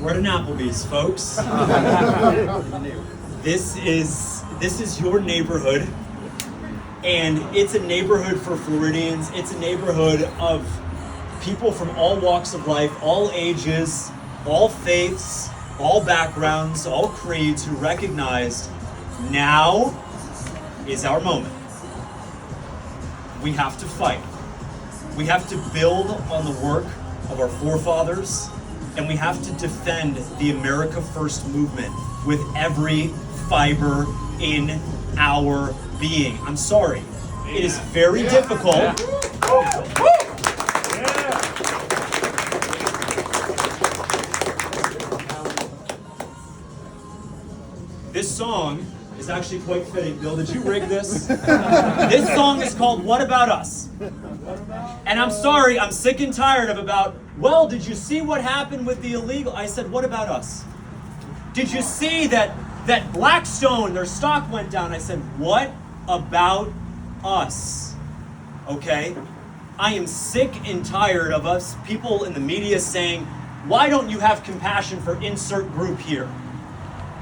We're at an Applebee's, folks. This is your neighborhood, and it's a neighborhood for Floridians. It's a neighborhood of people from all walks of life, all ages, all faiths, all backgrounds, all creeds, who recognize now is our moment. We have to fight. We have to build on the work of our forefathers, and we have to defend the America First movement with every fiber in our being. I'm sorry. It is very difficult. This song is actually quite fitting. Bill, did you rig this? This song is called What About Us? And I'm sorry, I'm sick and tired of well, did you see what happened with the illegal? I said, what about us? Did you see that Blackstone, their stock went down? I said, what about us? Okay? I am sick and tired of us, people in the media saying, why don't you have compassion for insert group here?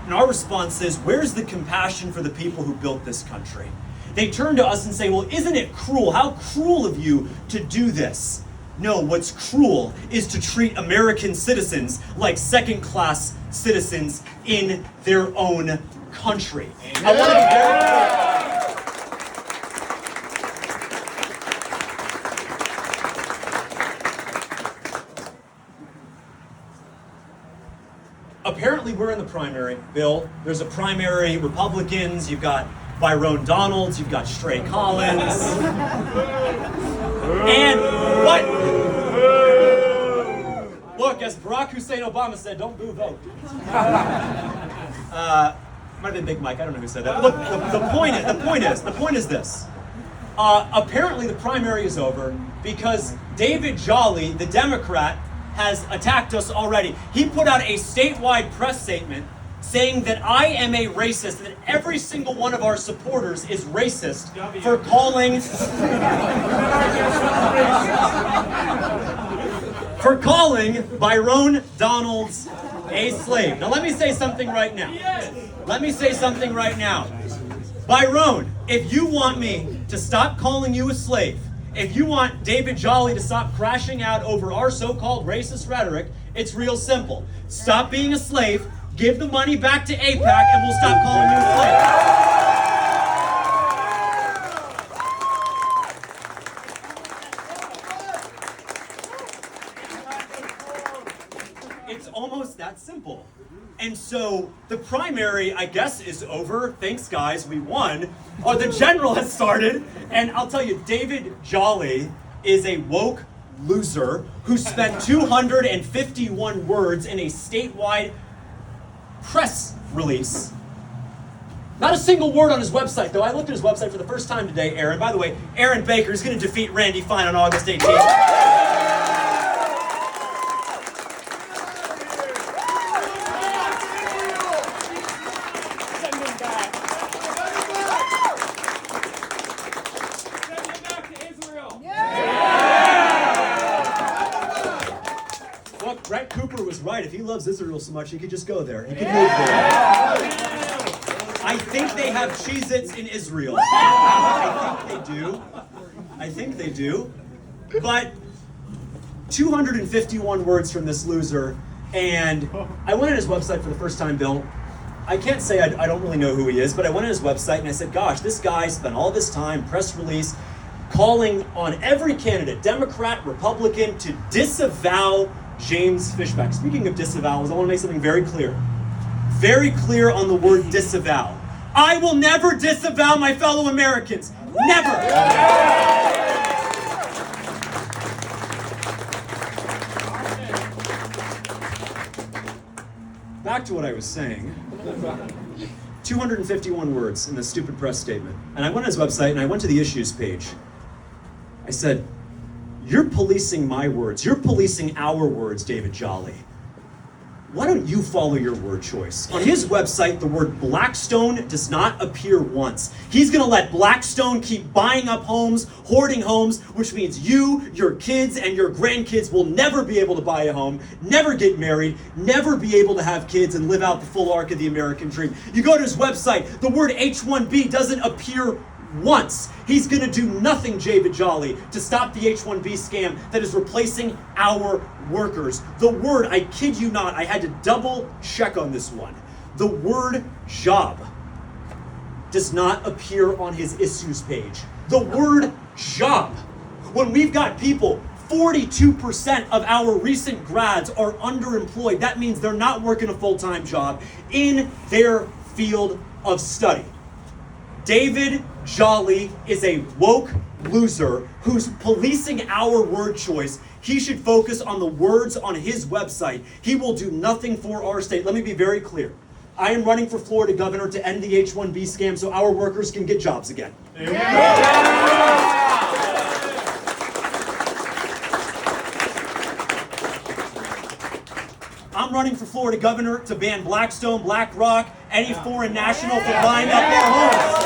And our response is, where's the compassion for the people who built this country? They turn to us and say, well, isn't it cruel? How cruel of you to do this? No, what's cruel is to treat American citizens like second-class citizens in their own country. Amen. I want to be very clear. Apparently, we're in the primary, Bill. There's a primary Republicans. You've got Byron Donalds. You've got Stray Collins. And what? Look, as Barack Hussein Obama said, don't boo, vote. Might have been Big Mike. I don't know who said that. Look, the point is this. Apparently, the primary is over because David Jolly, the Democrat, has attacked us already. He put out a statewide press statement saying that I am a racist, that every single one of our supporters is racist for calling Byron Donalds a slave. Now let me say something right now. Byron, if you want me to stop calling you a slave, if you want David Jolly to stop crashing out over our so-called racist rhetoric, it's real simple. Stop being a slave, give the money back to AIPAC, and we'll stop calling you a slave. It's almost that simple. And so the primary, I guess, is over. Thanks, guys, we won. Or the general has started. And I'll tell you, David Jolly is a woke loser who spent 251 words in a statewide press release. Not a single word on his website, though. I looked at his website for the first time today, Aaron. By the way, Aaron Baker is going to defeat Randy Fine on August 18th. Brett Cooper was right. If he loves Israel so much, he could just go there. He could move there. I think they have Cheez-Its in Israel. I think they do. But 251 words from this loser, and I went on his website for the first time, Bill. I can't say I don't really know who he is, but I went on his website and I said, gosh, this guy spent all this time, press release, calling on every candidate, Democrat, Republican, to disavow James Fishback. Speaking of disavowals, I want to make something very clear. Very clear on the word disavow. I will never disavow my fellow Americans. Never! Back to what I was saying. 251 words in this stupid press statement. And I went on his website and I went to the issues page. I said, you're policing my words. You're policing our words, David Jolly. why don't you follow your word choice? On his website, the word Blackstone does not appear once. He's gonna let Blackstone keep buying up homes, hoarding homes, which means you, your kids, and your grandkids will never be able to buy a home, never get married, never be able to have kids and live out the full arc of the American dream. You go to his website, the word H-1B doesn't appear once. He's gonna do nothing, Jay Vijali, to stop the H-1B scam that is replacing our workers. The word, I kid you not, I had to double check on this one. The word job does not appear on his issues page. The word job. When we've got people, 42% of our recent grads are underemployed. That means they're not working a full-time job in their field of study. David Jolly is a woke loser who's policing our word choice. He should focus on the words on his website. He will do nothing for our state. Let me be very clear. I am running for Florida governor to end the H-1B scam so our workers can get jobs again. I'm running for Florida governor to ban Blackstone, BlackRock, any foreign national from buying up our homes.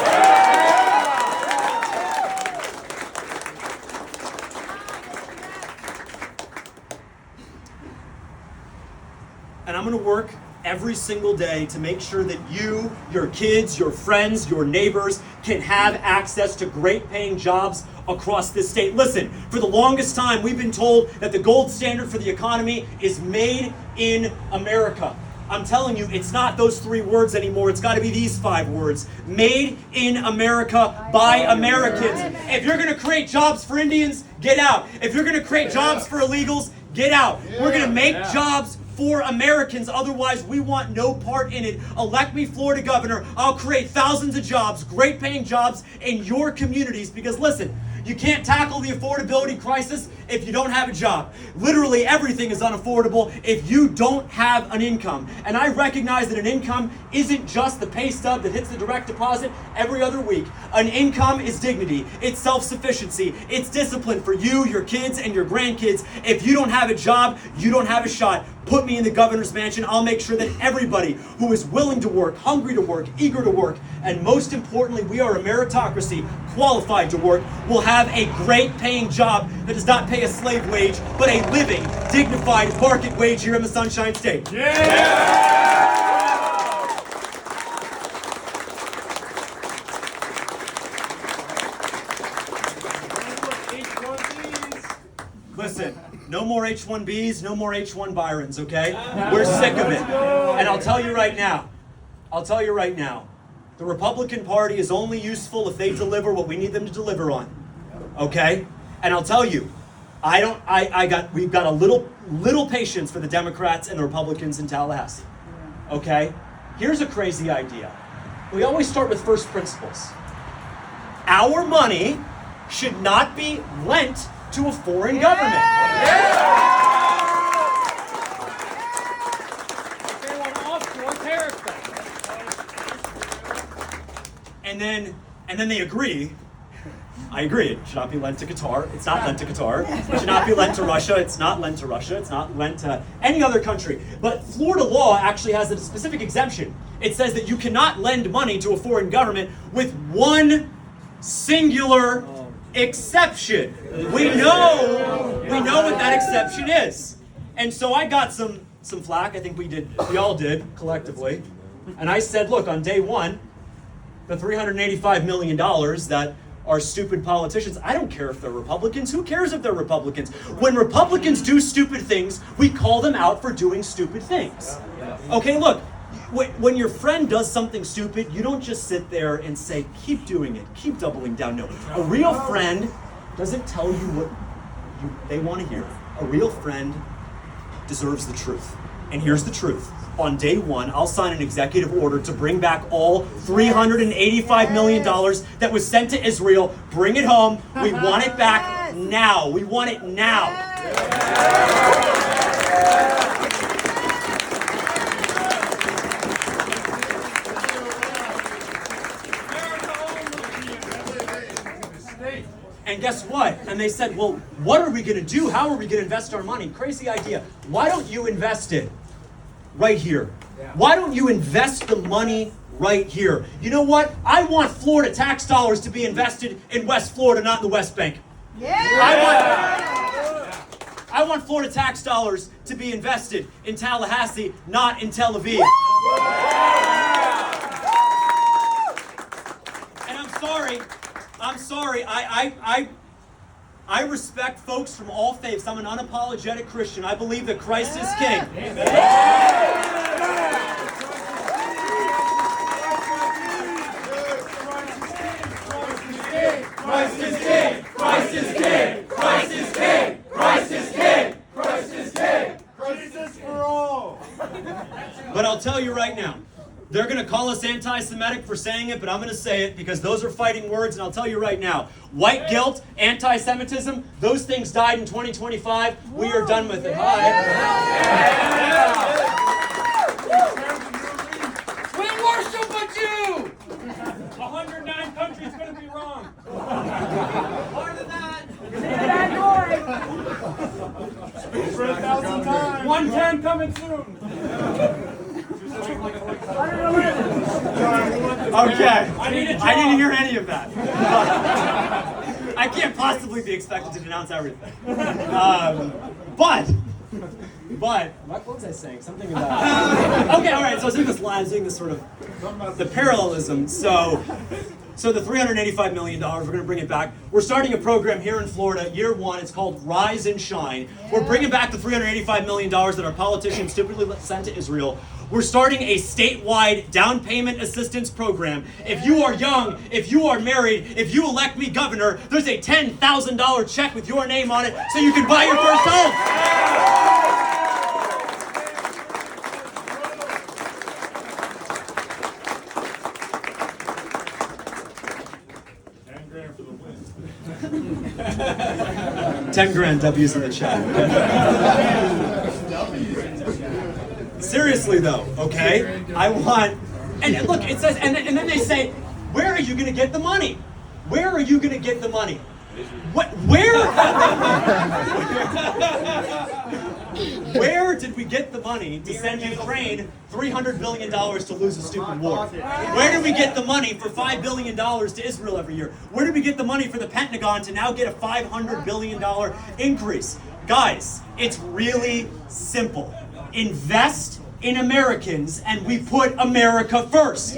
And I'm gonna work every single day to make sure that you, your kids, your friends, your neighbors can have access to great paying jobs across this state. Listen, for the longest time, we've been told that the gold standard for the economy is made in America. I'm telling you, it's not those 3 words anymore. It's gotta be these 5 words. Made in America by Americans. If you're gonna create jobs for Indians, get out. If you're gonna create jobs for illegals, get out. We're gonna make jobs for Americans, otherwise we want no part in it. Elect me Florida governor. I'll create thousands of jobs, great paying jobs in your communities, because listen, you can't tackle the affordability crisis if you don't have a job. Literally everything is unaffordable if you don't have an income. And I recognize that an income isn't just the pay stub that hits the direct deposit every other week. An income is dignity, it's self-sufficiency, it's discipline for you, your kids, and your grandkids. If you don't have a job, you don't have a shot. Put me in the governor's mansion. I'll make sure that everybody who is willing to work, hungry to work, eager to work, and most importantly, we are a meritocracy, qualified to work, will have a great paying job that does not pay a slave wage, but a living, dignified market wage here in the Sunshine State. Listen, no more H-1Bs, no more H-1 Byrons, okay? We're sick of it. And I'll tell you right now, the Republican Party is only useful if they deliver what we need them to deliver on, okay? And I'll tell you, we've got a little patience for the Democrats and the Republicans in Tallahassee, okay? Here's a crazy idea. We always start with first principles. Our money should not be lent to a foreign government. They want offshore tariff thing. And then they agree. I agree. It should not be lent to Qatar. It's not lent to Qatar. It should not be lent to Russia. It's not lent to Russia. It's not lent to any other country. But Florida law actually has a specific exemption. It says that you cannot lend money to a foreign government with one singular exception. We know what that exception is. And so I got some flack. I think we all did collectively. And I said, look, on day one, the $385 million that our stupid politicians, I don't care if they're Republicans. Who cares if they're Republicans? When Republicans do stupid things, we call them out for doing stupid things. Okay, look, when your friend does something stupid, you don't just sit there and say, keep doing it, keep doubling down. No, a real friend doesn't tell you what they want to hear. A real friend deserves the truth. And here's the truth. On day one, I'll sign an executive order to bring back all $385 million that was sent to Israel. Bring it home. We want it back now. We want it now. And guess what? And they said, well, what are we going to do? How are we going to invest our money? Crazy idea. Why don't you invest it right here? Why don't you invest the money right here? You know what? I want Florida tax dollars to be invested in West Florida, not in the West Bank. I want Florida tax dollars to be invested in Tallahassee, not in Tel Aviv. And I'm sorry, I respect folks from all faiths. I'm an unapologetic Christian. I believe that Christ is King. Christ is King! Christ is King! Christ is King! Christ is King! Christ is King! Jesus for all! But I'll tell you right now, they're going to call us anti-Semitic for saying it, but I'm going to say it because those are fighting words, and I'll tell you right now, white guilt, anti-Semitism, those things died in 2025. We are done with it. We worship a Jew! 109 countries going to be wrong. More than that! For 1,000 times. 110 coming soon. Okay. I need a job. I didn't hear any of that. I can't possibly be expected to denounce everything. But what was I saying? Something about. Okay, all right. So I was doing this line, I was doing this sort of the parallelism. So the $385 million, we're going to bring it back. We're starting a program here in Florida, year one. It's called Rise and Shine. We're bringing back the $385 million that our politicians stupidly sent to Israel. We're starting a statewide down payment assistance program. If you are young, if you are married, if you elect me governor, there's a $10,000 check with your name on it so you can buy your first home. $10,000 W's in the chat. Seriously though, okay? I want, and look, it says, and then they say, where are you going to get the money? Where are you going to get the money? Where did we get the money to send Ukraine $300 billion to lose a stupid war? Where did we get the money for $5 billion to Israel every year? Where did we get the money for the Pentagon to now get a $500 billion increase? Guys, it's really simple. Invest in Americans, and we put America first.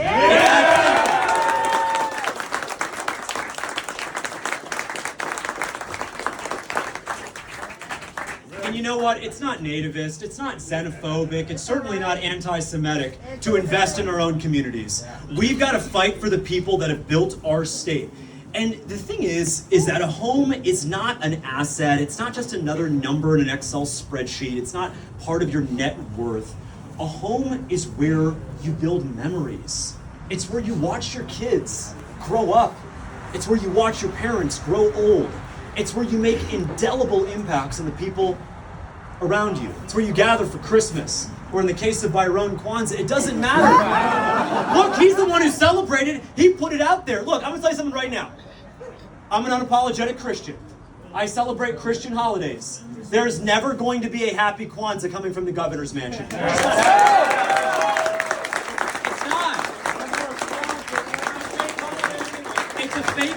And you know what? It's not nativist, it's not xenophobic, it's certainly not anti-Semitic to invest in our own communities. We've got to fight for the people that have built our state. And the thing is that a home is not an asset. It's not just another number in an Excel spreadsheet. It's not part of your net worth. A home is where you build memories. It's where you watch your kids grow up. It's where you watch your parents grow old. It's where you make indelible impacts on the people around you. It's where you gather for Christmas, or in the case of Byron Kwanzaa, it doesn't matter. Look, he's the one who celebrated. He put it out there. Look, I'm going to tell you something right now. I'm an unapologetic Christian. I celebrate Christian holidays. There's never going to be a happy Kwanzaa coming from the governor's mansion. It's not. It's a fake.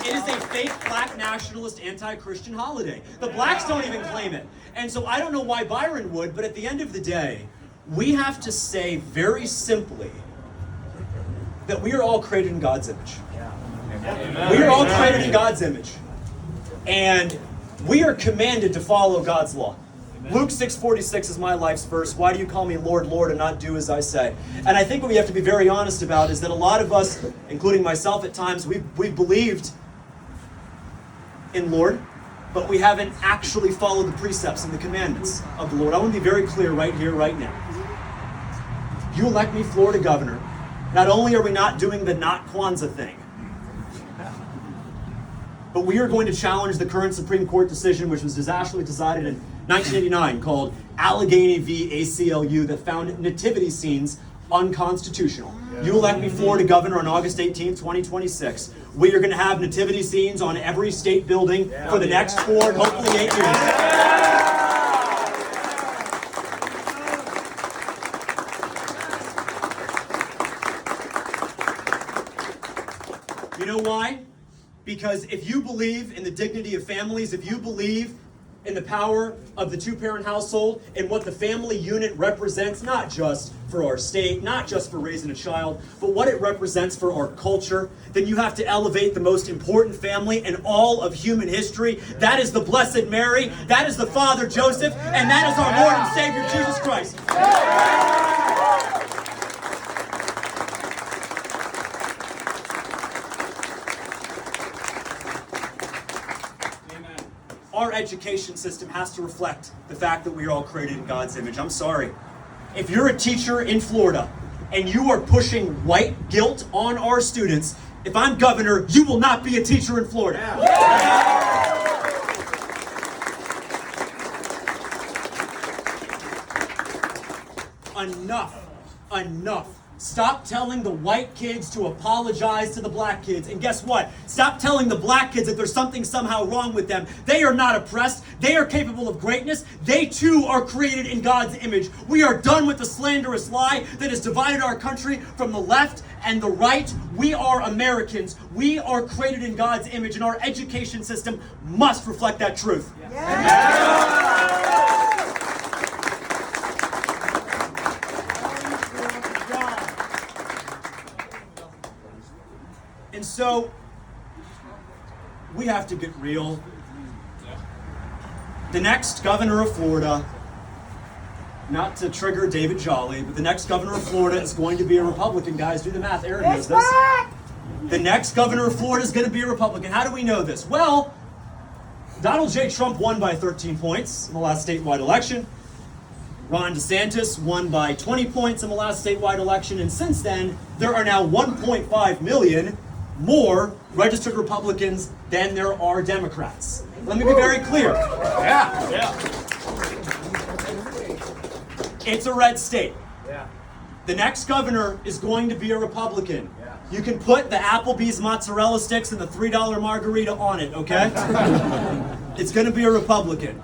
It is a fake black nationalist anti-Christian holiday. The blacks don't even claim it. And so I don't know why Byron would, but at the end of the day, we have to say very simply that we are all created in God's image. We are all created in God's image. And we are commanded to follow God's law. Luke 6:46 is my life's verse. Why do you call me Lord, Lord, and not do as I say? And I think what we have to be very honest about is that a lot of us, including myself at times, we've believed in Lord, but we haven't actually followed the precepts and the commandments of the Lord. I want to be very clear right here, right now. You elect me Florida governor. Not only are we not doing the not Kwanzaa thing, but we are going to challenge the current Supreme Court decision, which was disastrously decided in 1989, called Allegheny v. ACLU, that found nativity scenes unconstitutional. You elect me Florida governor on August 18th, 2026. We are going to have nativity scenes on every state building for the next 4 and hopefully 8 years. You know why? Because if you believe in the dignity of families, if you believe in the power of the two-parent household and what the family unit represents, not just for our state, not just for raising a child, but what it represents for our culture, then you have to elevate the most important family in all of human history. That is the Blessed Mary, that is the Father Joseph, and that is our Lord and Savior Jesus Christ. Our education system has to reflect the fact that we are all created in God's image. I'm sorry. If you're a teacher in Florida and you are pushing white guilt on our students, if I'm governor, you will not be a teacher in Florida. Enough. Stop telling the white kids to apologize to the black kids. And guess what? Stop telling the black kids that there's something somehow wrong with them. They are not oppressed. They are capable of greatness. They too are created in God's image. We are done with the slanderous lie that has divided our country from the left and the right. We are Americans. We are created in God's image, and our education system must reflect that truth. And so, we have to get real. The next governor of Florida, not to trigger David Jolly, but the next governor of Florida is going to be a Republican. Guys, do the math. Aaron knows this. The next governor of Florida is going to be a Republican. How do we know this? Well, Donald J. Trump won by 13 points in the last statewide election. Ron DeSantis won by 20 points in the last statewide election. And since then, there are now 1.5 million more registered Republicans than there are Democrats. Let me be very clear. It's a red state. The next governor is going to be a Republican. You can put the Applebee's mozzarella sticks and the $3 margarita on it, okay? It's going to be a Republican.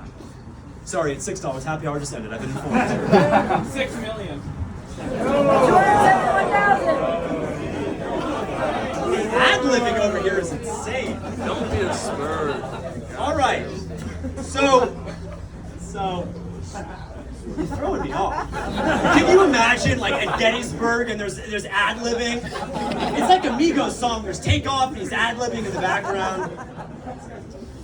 Sorry, it's $6. Happy hour just ended. I've been informed. 6 million. Ad-libbing over here is insane. Don't be a spur. All right. So you're throwing me off. Can you imagine, like, at Gettysburg and there's ad-libbing? It's like a Migos song. There's Takeoff and he's ad-libbing in the background.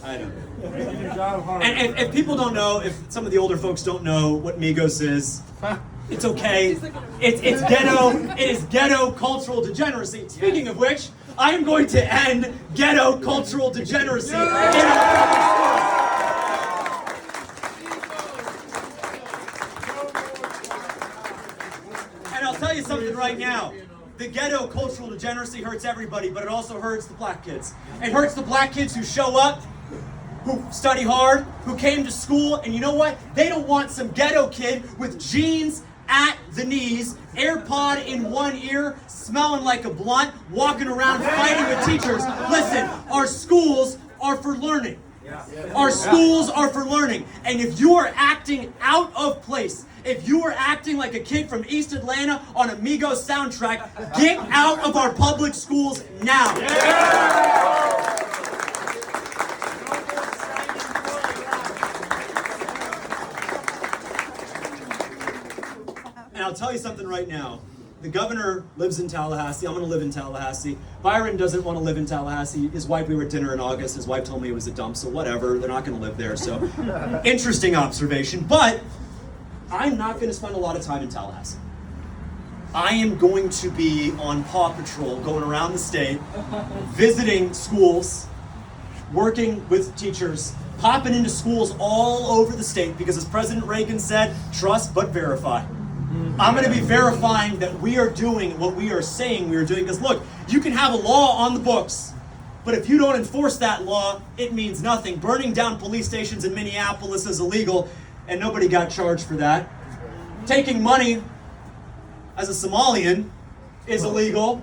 I don't know. And if people don't know, if some of the older folks don't know what Migos is, it's okay. It's ghetto. It is ghetto cultural degeneracy. Speaking of which, I am going to end ghetto cultural degeneracy in our public schools. And I'll tell you something right now. The ghetto cultural degeneracy hurts everybody, but it also hurts the black kids. It hurts the black kids who show up, who study hard, who came to school, and you know what? They don't want some ghetto kid with jeans at the knees, AirPod in one ear, smelling like a blunt, walking around fighting with teachers. Listen, our schools are for learning. Our schools are for learning. And if you are acting out of place, if you are acting like a kid from East Atlanta on a Migos soundtrack, get out of our public schools now. And I'll tell you something right now. The governor lives in Tallahassee. I'm going to live in Tallahassee. Byron doesn't want to live in Tallahassee. His wife, we were at dinner in August. His wife told me it was a dump, so whatever. They're not going to live there. So, interesting observation. But I'm not going to spend a lot of time in Tallahassee. I am going to be on Paw Patrol, going around the state, visiting schools, working with teachers, popping into schools all over the state, because as President Reagan said, trust but verify. I'm going to be verifying that we are doing what we are saying we are doing. Because look, you can have a law on the books, but if you don't enforce that law, it means nothing. Burning down police stations in Minneapolis is illegal, and nobody got charged for that. Taking money as a Somalian is illegal.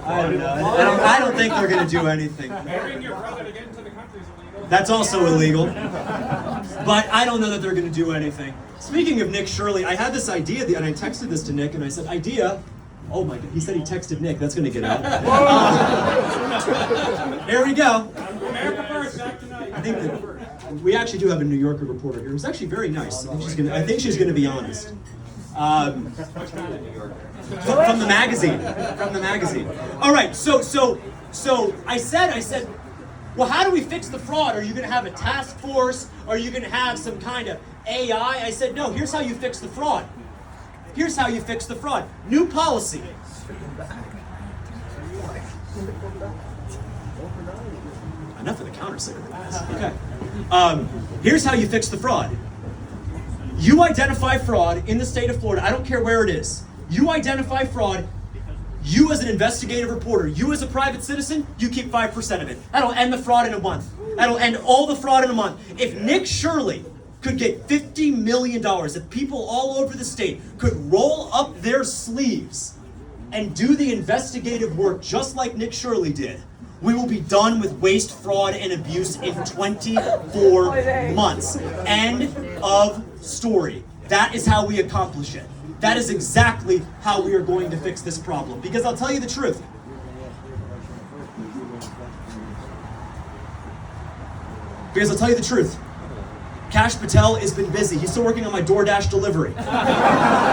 I don't know. I don't think they're going to do anything. Marrying your brother to get into the country is illegal. That's also illegal. But I don't know that they're going to do anything. Speaking of Nick Shirley, I had this idea, and I texted this to Nick, and I said, idea, Oh my God, he said he texted Nick. That's gonna get out. There we go. America first, back tonight. I think that we actually do have a New Yorker reporter here who's actually very nice. I think she's gonna be honest. From the magazine. From the magazine. All right, so I said, well, how do we fix the fraud? Are you gonna have a task force? Are you gonna have some kind of AI? I said, no, here's how you fix the fraud. Here's how you fix the fraud. New policy. Enough of the counter cigarettes. Okay. Here's how you fix the fraud. You identify fraud in the state of Florida. I don't care where it is. You identify fraud. You as an investigative reporter, you as a private citizen, you keep 5% of it. That'll end the fraud in a month. That'll end all the fraud in a month. If Nick Shirley could get $50 million, if people all over the state could roll up their sleeves and do the investigative work just like Nick Shirley did, we will be done with waste, fraud, and abuse in 24 months. End of story. That is how we accomplish it. That is exactly how we are going to fix this problem. Because I'll tell you the truth. Kash Patel has been busy. He's still working on my DoorDash delivery.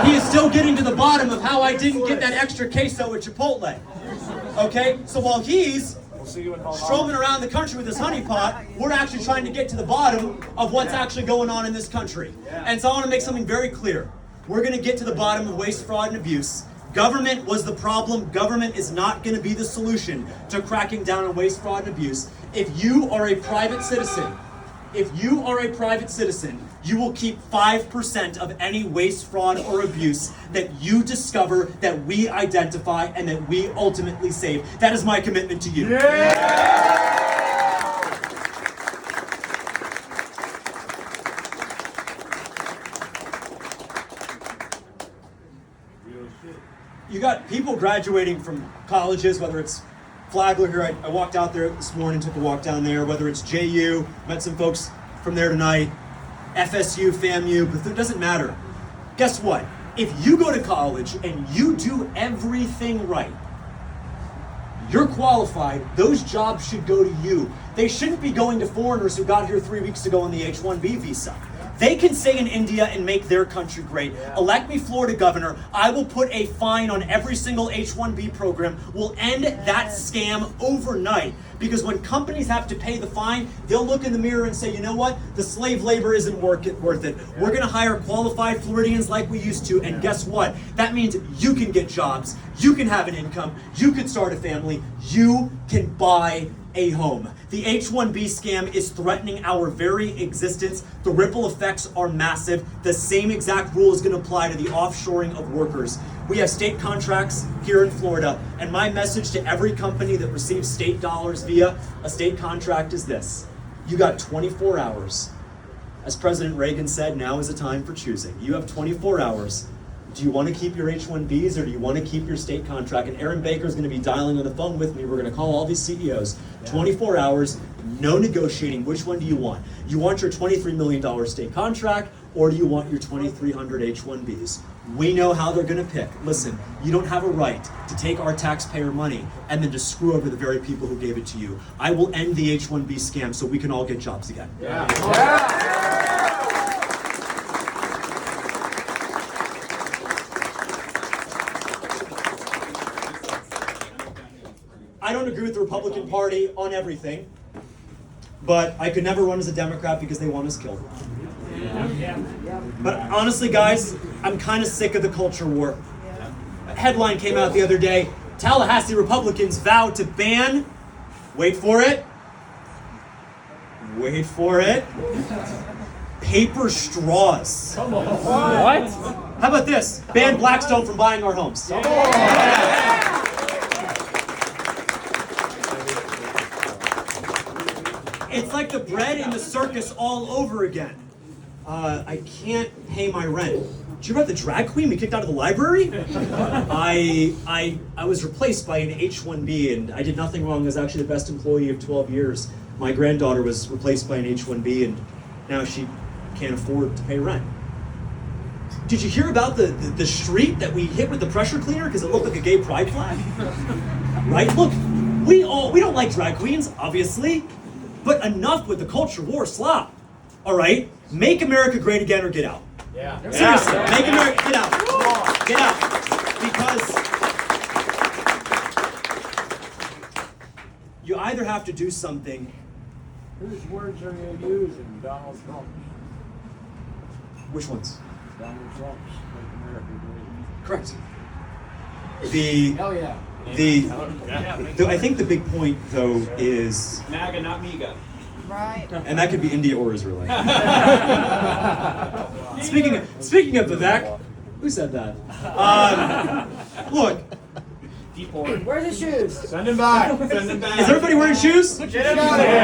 He is still getting to the bottom of how I didn't get that extra queso at Chipotle. Okay? So while he's strolling around the country with his honeypot, we're actually trying to get to the bottom of what's actually going on in this country. And so I want to make something very clear. We're going to get to the bottom of waste, fraud, and abuse. Government was the problem. Government is not going to be the solution to cracking down on waste, fraud, and abuse. If you are a private citizen, you will keep 5% of any waste, fraud, or abuse that you discover, that we identify, and that we ultimately save. That is my commitment to you. You got people graduating from colleges, whether it's Flagler here, I walked out there this morning, took a walk down there, whether it's JU, met some folks from there tonight, FSU, FAMU, but it doesn't matter. Guess what? If you go to college and you do everything right, you're qualified, those jobs should go to you. They shouldn't be going to foreigners who got here 3 weeks ago on the H-1B visa. They can stay in India and make their country great. Elect me Florida governor. I will put a fine on every single H-1B program. We'll end that scam overnight. Because when companies have to pay the fine, they'll look in the mirror and say, you know what? The slave labor isn't worth it. We're going to hire qualified Floridians like we used to. And guess what? That means you can get jobs. You can have an income. You can start a family. You can buy a home. The H-1B scam is threatening our very existence. The ripple effects are massive. The same exact rule is going to apply to the offshoring of workers. We have state contracts here in Florida, and my message to every company that receives state dollars via a state contract is this. You got 24 hours. As President Reagan said, now is the time for choosing. You have 24 hours. Do you want to keep your H-1Bs or do you want to keep your state contract? And Aaron Baker is going to be dialing on the phone with me. We're going to call all these CEOs. 24 hours, no negotiating. Which one do you want? You want your $23 million state contract or do you want your 2,300 H-1Bs? We know how they're going to pick. Listen, you don't have a right to take our taxpayer money and then to screw over the very people who gave it to you. I will end the H-1B scam so we can all get jobs again. I don't agree with the Republican Party on everything, but I could never run as a Democrat because they want us killed. But honestly, guys, I'm kind of sick of the culture war. A headline came out the other day, Tallahassee Republicans vow to ban, wait for it, paper straws. What? How about this? Ban Blackstone from buying our homes. It's like the bread in the circus all over again. I can't pay my rent. Did you hear about the drag queen we kicked out of the library? I was replaced by an H-1B and I did nothing wrong. I was actually the best employee of 12 years. My granddaughter was replaced by an H-1B and now she can't afford to pay rent. Did you hear about the street that we hit with the pressure cleaner because it looked like a gay pride flag? Right? Look, we don't like drag queens, obviously, but enough with the culture war slop. All right? Make America great again or get out. Yeah. Seriously, make America get out. Get out. Because you either have to do something. Whose words are you using? Donald Trump's. Which ones? Donald Trump's Make America Great. Correct. Hell yeah. I think the big point though is MAGA, not MEGA. Right. and that could be India or Israel. Speaking of Vivek, who said that? Look, Where's the shoes? Send him back. Send him back. is everybody wearing shoes? Get him out of here.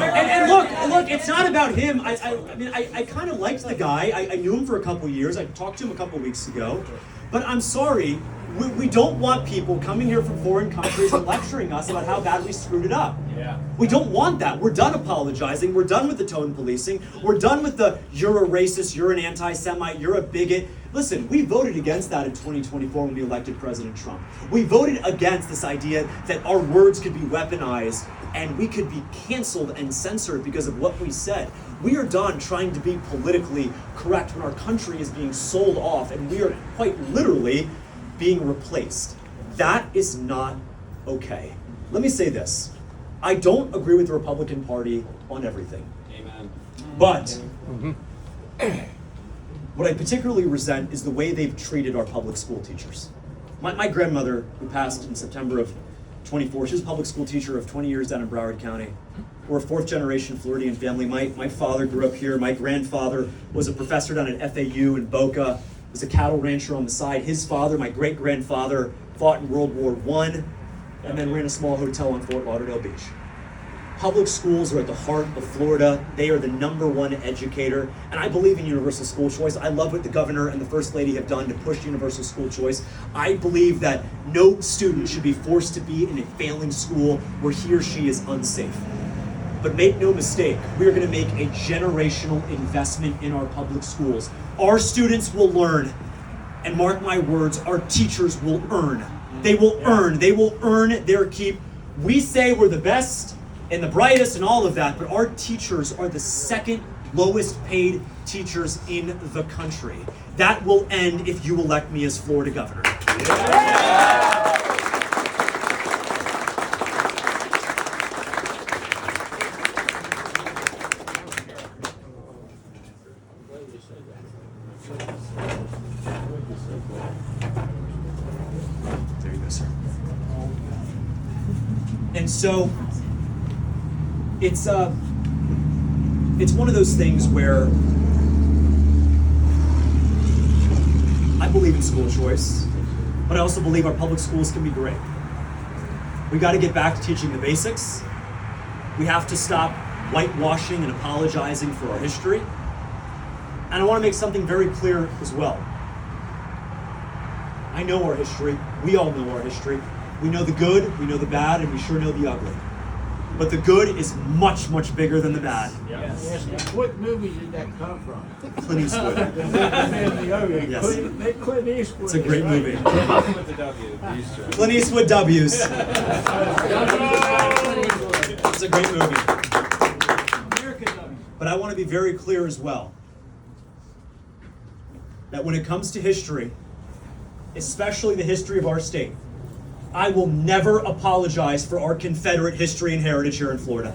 And look, it's not about him. I mean, I kind of liked the guy. I knew him for a couple years. I talked to him a couple weeks ago. But I'm sorry, we don't want people coming here from foreign countries and lecturing us about how bad we screwed it up. Yeah. We don't want that. We're done apologizing. We're done with the tone policing. We're done with the you're a racist, you're an anti-Semite, you're a bigot. Listen, we voted against that in 2024 when we elected President Trump. We voted against this idea that our words could be weaponized and we could be canceled and censored because of what we said. We are done trying to be politically correct when our country is being sold off and we are quite literally being replaced. That is not okay. Let me say this. I don't agree with the Republican Party on everything. Amen. But what I particularly resent is the way they've treated our public school teachers. My grandmother, who passed in September of 24, she was a public school teacher of 20 years down in Broward County. We're a fourth generation Floridian family. My father grew up here. My grandfather was a professor down at FAU in Boca, was a cattle rancher on the side. His father, my great grandfather, fought in World War I and then ran a small hotel on Fort Lauderdale Beach. Public schools are at the heart of Florida. They are the #1 educator. And I believe in universal school choice. I love what the governor and the first lady have done to push universal school choice. I believe that no student should be forced to be in a failing school where he or she is unsafe. But make no mistake, we are going to make a generational investment in our public schools. Our students will learn. And mark my words, our teachers will earn. They will earn. They will earn their keep. We say we're the best and the brightest and all of that, but our teachers are the second lowest paid teachers in the country. That will end if you elect me as Florida governor. There you go, sir. And so, it's one of those things where I believe in school choice, but I also believe our public schools can be great. We got to get back to teaching the basics. We have to stop whitewashing and apologizing for our history. And I want to make something very clear as well. I know our history. We all know our history. We know the good, we know the bad, and we sure know the ugly. But the good is much, much bigger than the bad. Yes. What movie did that come from? Clint Eastwood. Yes. Clint Eastwood. It's a great movie. With the W. Clint Eastwood W's. It's a great movie. But I want to be very clear as well that when it comes to history, especially the history of our state, I will never apologize for our Confederate history and heritage here in Florida.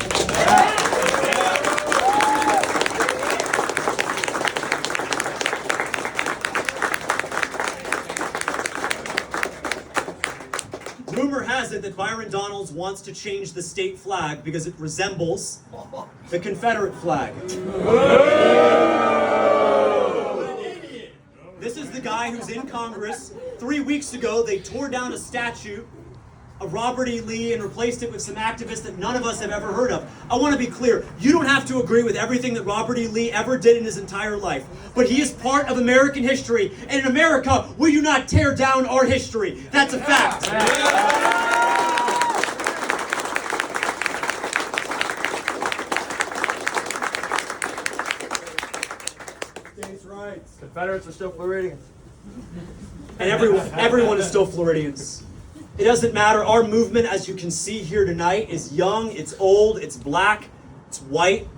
Rumor has it that Byron Donalds wants to change the state flag because it resembles the Confederate flag. This is the guy who's in Congress. 3 weeks ago, they tore down a statue of Robert E. Lee and replaced it with some activists that none of us have ever heard of. I want to be clear. You don't have to agree with everything that Robert E. Lee ever did in his entire life. But he is part of American history. And in America, we do not tear down our history. That's a fact. States' rights. Confederates are still Floridians. And everyone is still Floridians. It doesn't matter. Our movement, as you can see here tonight, is young, it's old, it's black, it's white.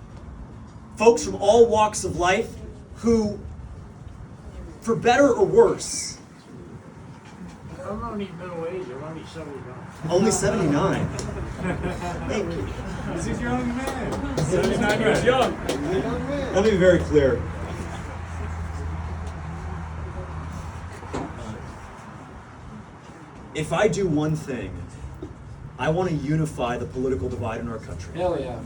Folks from all walks of life who, for better or worse, I'm only middle age. I'm only 79. only 79. Thank you. This is young man. 79 years young. Let me be very clear. If I do one thing, I want to unify the political divide in our country. Hell yeah.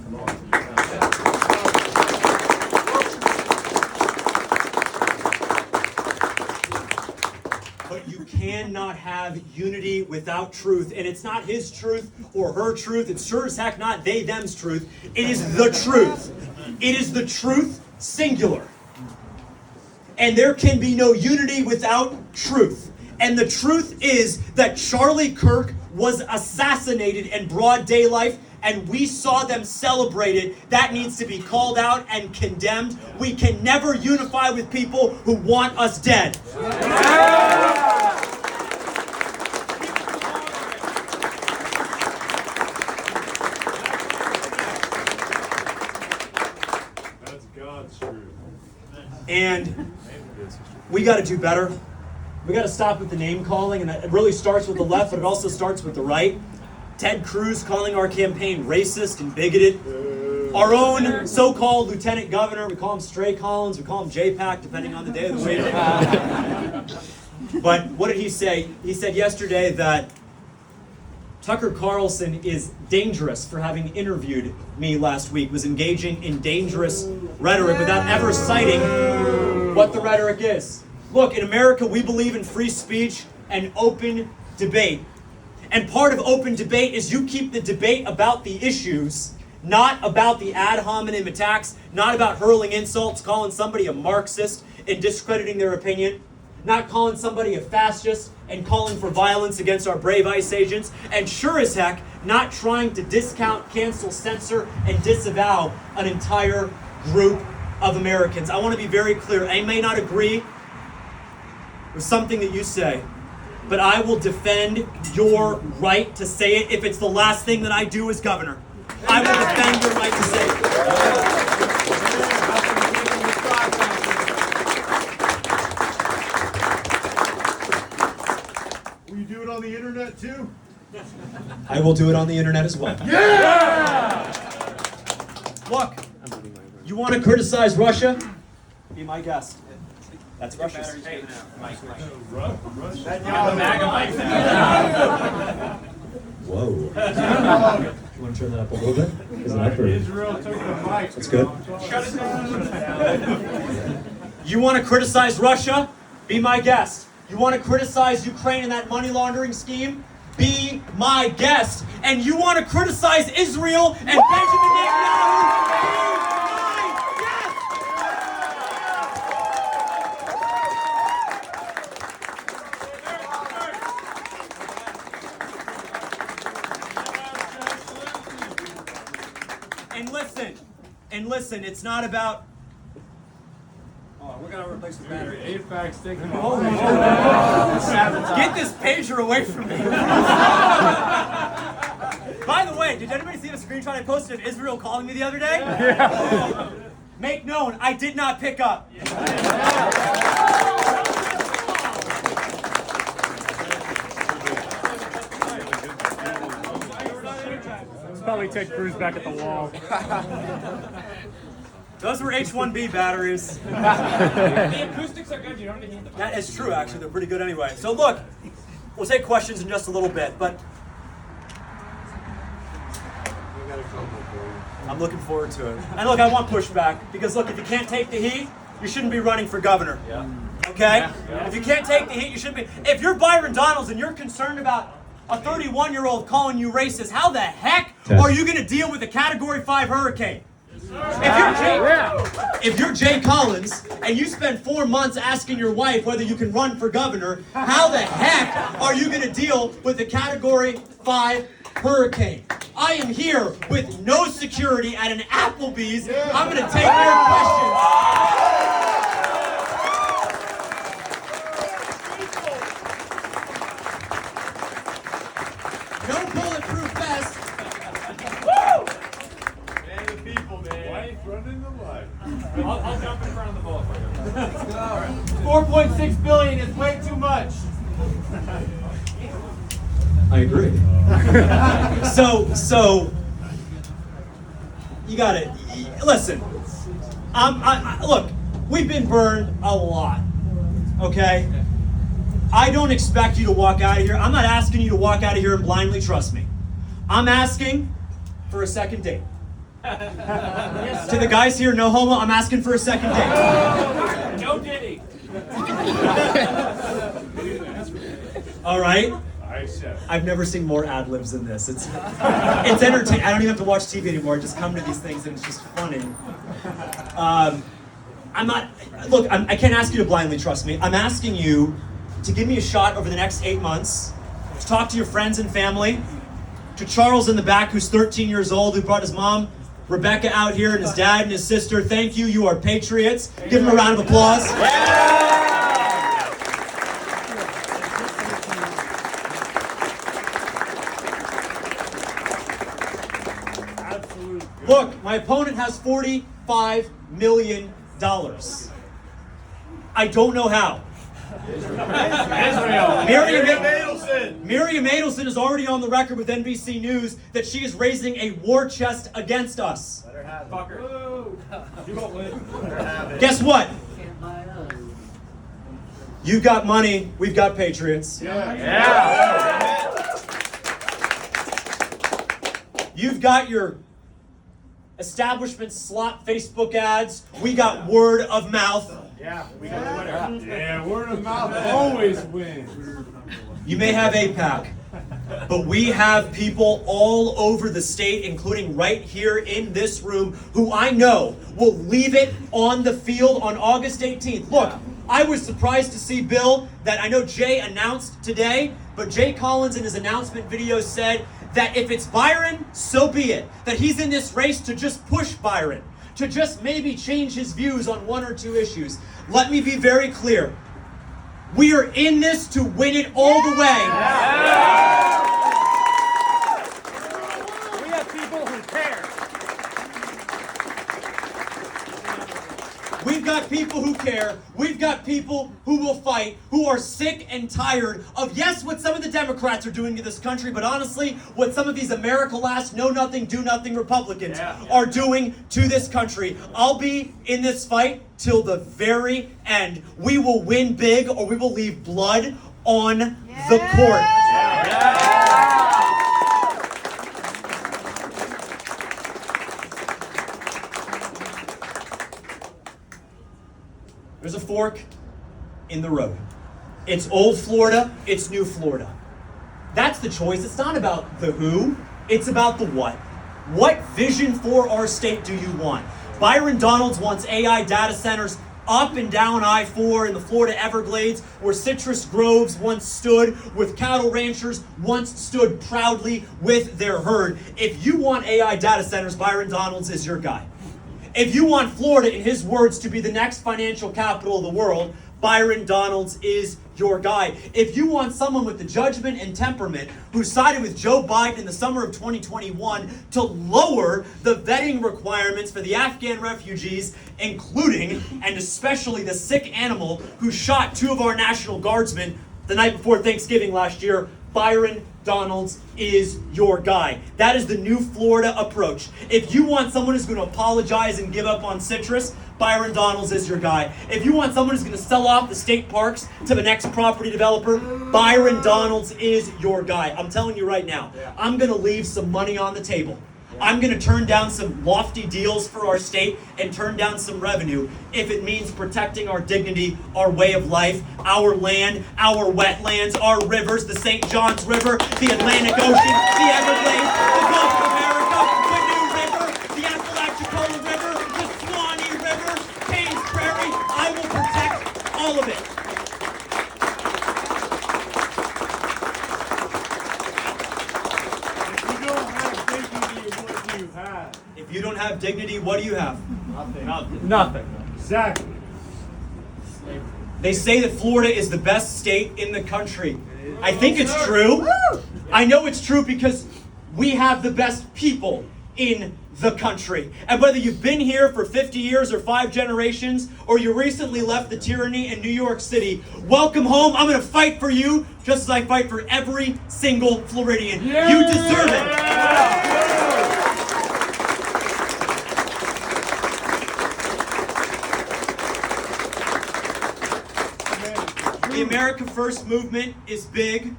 But you cannot have unity without truth. And it's not his truth or her truth. It's sure as heck not they, them's truth. It is the truth. It is the truth, singular. And there can be no unity without truth. And the truth is that Charlie Kirk was assassinated in broad daylight, and we saw them celebrate it. That needs to be called out and condemned. We can never unify with people who want us dead. That's God's truth. And we got to do better. We got to stop with the name calling, and it really starts with the left, but it also starts with the right. Ted Cruz calling our campaign racist and bigoted. Our own so-called lieutenant governor, we call him Stray Collins, we call him J-Pack, depending on the day of the week. But what did he say? He said yesterday that Tucker Carlson is dangerous for having interviewed me last week, was engaging in dangerous rhetoric without ever citing what the rhetoric is. Look, in America, we believe in free speech and open debate. And part of open debate is you keep the debate about the issues, not about the ad hominem attacks, not about hurling insults, calling somebody a Marxist and discrediting their opinion, not calling somebody a fascist and calling for violence against our brave ICE agents, and sure as heck, not trying to discount, cancel, censor, and disavow an entire group of Americans. I want to be very clear. I may not agree with something that you say, but I will defend your right to say it if it's the last thing that I do as governor. I will defend your right to say it. Will you do it on the internet too? I will do it on the internet as well. Yeah! Look, you want to criticize Russia? Be my guest. That's Russia's. Whoa. You want to turn that up a little bit? Israel took the mic. That's good. You want to criticize Russia? Be my guest. You want to criticize Ukraine and that money laundering scheme? Be my guest. And you want to criticize Israel and Benjamin Netanyahu? Be my guest. And listen, it's not about... Oh, we're going to replace the battery. Fishback's taking Get this pager away from me. By the way, did anybody see the screenshot I posted of Israel calling me the other day? Yeah. Make known, I did not pick up. Probably take Cruz back at the wall. Those were H1B batteries. The acoustics are good. You don't need the. That is true, actually. They're pretty good anyway. So look, we'll take questions in just a little bit, but I'm looking forward to it. And look, I want pushback, because look, if you can't take the heat, you shouldn't be running for governor. Yeah. Okay? Yeah. If you can't take the heat, you shouldn't be. If you're Byron Donalds and you're concerned about a 31-year-old calling you racist, how the heck are you going to deal with a Category 5 hurricane? If you're Jay Collins and you spend 4 months asking your wife whether you can run for governor, how the heck are you going to deal with a Category 5 hurricane? I am here with no security at an Applebee's. I'm going to take your questions. I'll jump in front of the ball for you. 4.6 billion is way too much. I agree. So you got it. Listen, look, we've been burned a lot, okay? I don't expect you to walk out of here. I'm not asking you to walk out of here and blindly trust me. I'm asking for a second date. To the guys here, no homo, I'm asking for a second date. No Diddy. All right? All right, chef. I've never seen more ad libs than this. It's entertaining. I don't even have to watch TV anymore. I just come to these things and it's just funny. I can't ask you to blindly trust me. I'm asking you to give me a shot over the next 8 months, to talk to your friends and family, to Charles in the back who's 13 years old, who brought his mom, Rebecca, out here, and his dad and his sister. Thank you. You are patriots. Give them a round of applause. Look, my opponent has $45 million. I don't know how. Miriam Adelson is already on the record with NBC News that she is raising a war chest against us. Guess what? You've got money, we've got patriots. You've got your establishment slot Facebook ads. We got word of mouth. Yeah, word of mouth always wins. You may have APAC, but we have people all over the state, including right here in this room, who I know will leave it on the field on August 18th. Look, I was surprised to see, Bill, that I know Jay announced today, but Jay Collins in his announcement video said that if it's Byron, so be it. That he's in this race to just push Byron, to just maybe change his views on one or two issues. Let me be very clear. We are in this to win it all the way. We have people who care. We've got people who care. We've got people who will fight, who are sick and tired of, yes, what some of the Democrats are doing to this country, but honestly, what some of these America Last, know-nothing, do-nothing Republicans are doing to this country. I'll be in this fight till the very end. We will win big, or we will leave blood on the court. There's a fork in the road. It's old Florida, it's new Florida. That's the choice. It's not about the who, it's about the what. What vision for our state do you want? Byron Donalds wants AI data centers up and down I-4 in the Florida Everglades, where citrus groves once stood, with cattle ranchers once stood proudly with their herd. If you want AI data centers, Byron Donalds is your guy. If you want Florida, in his words, to be the next financial capital of the world, Byron Donalds is your guy. If you want someone with the judgment and temperament who sided with Joe Biden in the summer of 2021 to lower the vetting requirements for the Afghan refugees, including and especially the sick animal who shot 2 of our National Guardsmen the night before Thanksgiving last year, Byron Donalds is your guy. That is the new Florida approach. If you want someone who's going to apologize and give up on citrus, Byron Donalds is your guy. If you want someone who's going to sell off the state parks to the next property developer, Byron Donalds is your guy. I'm telling you right now, I'm going to leave some money on the table. I'm going to turn down some lofty deals for our state and turn down some revenue if it means protecting our dignity, our way of life, our land, our wetlands, our rivers, the St. Johns River, the Atlantic Ocean, the Everglades, the Gulf of America, the New River, the Apalachicola River, the Swanee River, Kane's Prairie. I will protect all of it. If you don't have dignity, what do you have? Nothing. Exactly. They say that Florida is the best state in the country. I think it's true. I know it's true because we have the best people in the country. And whether you've been here for 50 years or 5 generations, or you recently left the tyranny in New York City, welcome home. I'm going to fight for you just as I fight for every single Floridian. Yeah. You deserve it. The America First movement is big.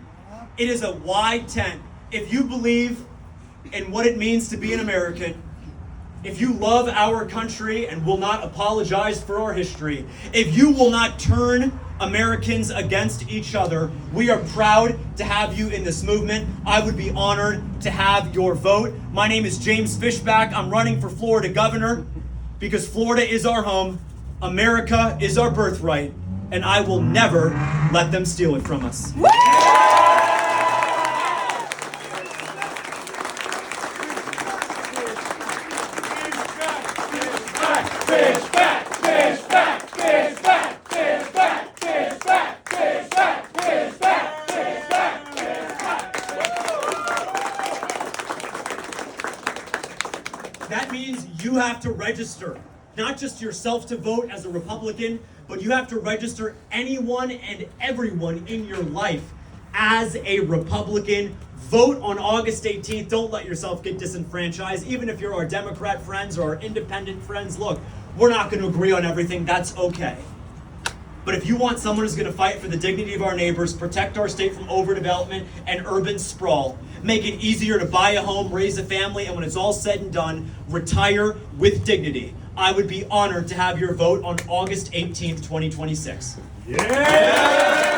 It is a wide tent. If you believe in what it means to be an American, if you love our country and will not apologize for our history, if you will not turn Americans against each other, we are proud to have you in this movement. I would be honored to have your vote. My name is James Fishback. I'm running for Florida governor because Florida is our home, America is our birthright, and I will never let them steal it from us. Fishback, fishback, fishback, fishback, fishback, fishback, fishback, fishback, fishback. That means you have to register, not just yourself to vote as a Republican, but you have to register anyone and everyone in your life as a Republican. Vote on August 18th. Don't let yourself get disenfranchised. Even if you're our Democrat friends or our independent friends, look, we're not going to agree on everything. That's okay. But if you want someone who's going to fight for the dignity of our neighbors, protect our state from overdevelopment and urban sprawl, make it easier to buy a home, raise a family, and when it's all said and done, retire with dignity, I would be honored to have your vote on August 18th, 2026. Yeah!